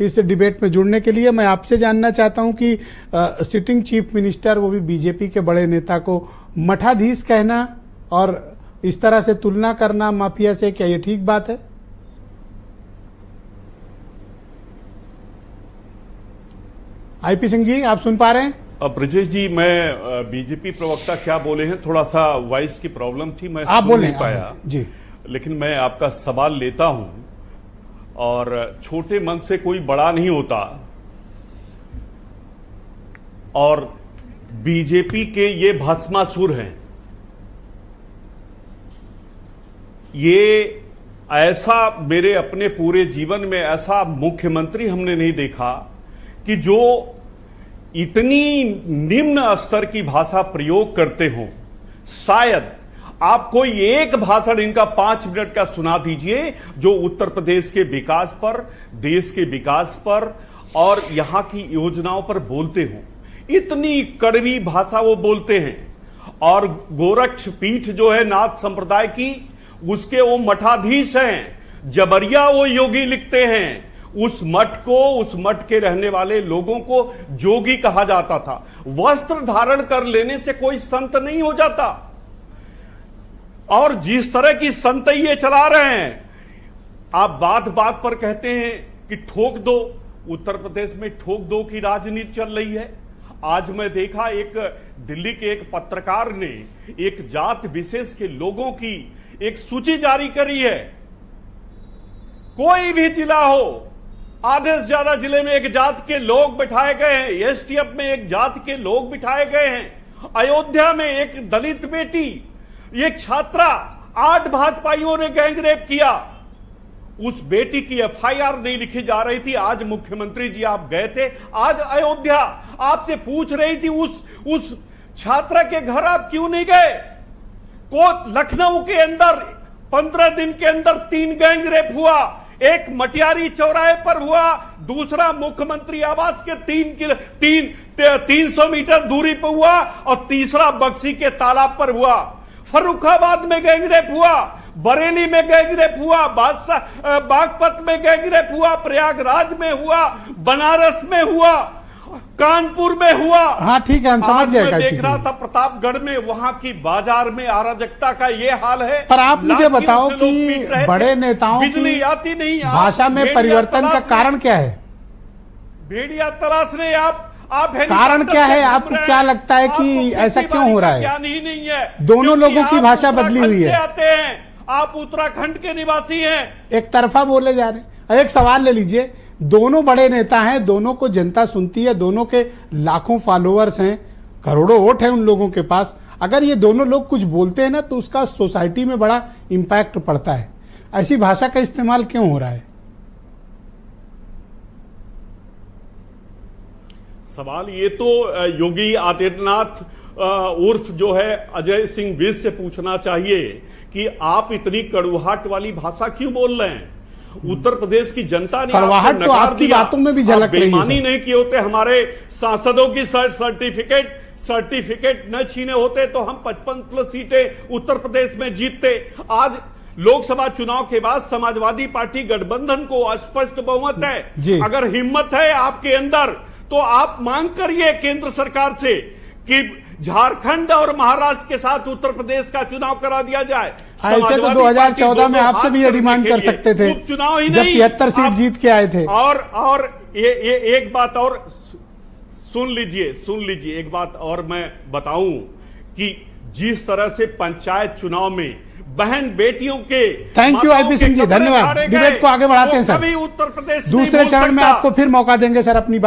इस डिबेट में जुड़ने के लिए। मैं आपसे जानना चाहता हूं कि सिटिंग चीफ मिनिस्टर, वो भी बीजेपी के बड़े नेता को मठाधीश कहना और इस तरह से तुलना करना माफिया से, क्या ये ठीक बात है? आईपी सिंह जी, आप सुन पा रहे हैं? ब्रजेश जी, मैं बीजेपी प्रवक्ता क्या बोले हैं, थोड़ा सा वॉइस की प्रॉब्लम थी, मैं आप सुन नहीं पाया जी। लेकिन मैं आपका सवाल लेता हूं, और छोटे मन से कोई बड़ा नहीं होता, और बीजेपी के ये भस्मासुर हैं। ये ऐसा, मेरे अपने पूरे जीवन में ऐसा मुख्यमंत्री हमने नहीं देखा कि जो इतनी निम्न स्तर की भाषा प्रयोग करते हो। शायद आप कोई एक भाषण इनका 5 मिनट का सुना दीजिए जो उत्तर प्रदेश के विकास पर, देश के विकास पर और यहां की योजनाओं पर बोलते हो। इतनी कड़वी भाषा वो बोलते हैं। और गोरक्ष पीठ जो है नाथ संप्रदाय की, उसके वो मठाधीश हैं। जबरिया वो योगी लिखते हैं। उस मठ के रहने वाले लोगों को जोगी कहा जाता था। वस्त्र धारण कर लेने से कोई संत नहीं हो जाता। और जिस तरह की संत ये चला रहे हैं, आप बात बात पर कहते हैं कि ठोक दो। उत्तर प्रदेश में ठोक दो की राजनीति चल रही है। आज मैं देखा, एक दिल्ली के एक पत्रकार ने एक जात विशेष के लोगों की एक सूची जारी करी है। कोई भी जिला हो, आधे से ज्यादा जिले में एक जात के लोग बिठाए गए हैं। एसटीएफ में एक जात के लोग बिठाए गए हैं। अयोध्या में एक दलित बेटी, एक छात्रा, 8 भाजपाइयों ने गैंगरेप किया। उस बेटी की एफआईआर नहीं लिखी जा रही थी। आज मुख्यमंत्री जी आप गए थे, आज अयोध्या, आपसे पूछ रही थी उस छात्रा के घर आप क्यों नहीं गए? लखनऊ के अंदर 15 दिन के अंदर 3 गैंगरेप हुआ। एक मटियारी चौराहे पर हुआ, दूसरा मुख्यमंत्री आवास के 300 मीटर दूरी पर हुआ, और तीसरा बक्सी के तालाब पर हुआ। फर्रुखाबाद में गैंगरेप हुआ, बरेली में गैंगरेप हुआ, बागपत में गैंगरेप हुआ, प्रयागराज में हुआ, बनारस में हुआ, कानपुर में हुआ। हाँ ठीक है, हम समझ गए। मैं देख रहा था प्रतापगढ़ में, वहां की बाजार में अराजकता का ये हाल है। पर आप मुझे बताओ कि बड़े नेताओं की आती नहीं, भाषा में परिवर्तन का कारण क्या है? भेड़िया तलाश रहे आप कारण क्या है? आपको क्या लगता है कि ऐसा क्यों हो रहा है? ज्ञान ही नहीं है। दोनों लोगों की भाषा बदली हुई है। आते हैं, आप उत्तराखंड के निवासी हैं। एक तरफा बोले जा रहे हैं। एक सवाल ले लीजिए, दोनों बड़े नेता हैं, दोनों को जनता सुनती है, दोनों के लाखों फॉलोअर्स हैं, करोड़ों वोट हैं उन लोगों के पास। अगर ये दोनों लोग कुछ बोलते हैं ना, तो उसका सोसाइटी में बड़ा इंपैक्ट पड़ता है। ऐसी भाषा का इस्तेमाल क्यों हो रहा है? सवाल ये तो योगी आदित्यनाथ उर्फ जो है अजय सिंह विज से पूछना चाहिए कि आप इतनी कड़वाहट वाली भाषा क्यों बोल रहे हैं। उत्तर प्रदेश की जनता ने कड़वाहट तो आपकी बातों में भी झलक रही है। बेईमानी नहीं किए होते, हमारे सांसदों की सर्टिफिकेट न छीने होते तो हम 55+ सीटें उत्तर प्रदेश में जीतते। आज लोकसभा चुनाव के बाद समाजवादी पार्टी गठबंधन को स्पष्ट बहुमत है। अगर हिम्मत है आपके अंदर तो आप मांग करिए केंद्र सरकार से कि झारखंड और महाराष्ट्र के साथ उत्तर प्रदेश का चुनाव करा दिया जाए। ऐसे तो 2014 में आपसे भी ये डिमांड कर सकते थे, चुनाव ही जब 73 सीट जीत के आए थे। और ये एक बात और सुन लीजिए, एक बात और मैं बताऊं कि जिस तरह से पंचायत चुनाव में बहन बेटियों के, thank you IP Singh ji, धन्यवाद। डिबेट को आगे बढ़ाते हैं सर। उत्तर प्रदेश दूसरे चरण में आपको फिर मौका देंगे सर अपनी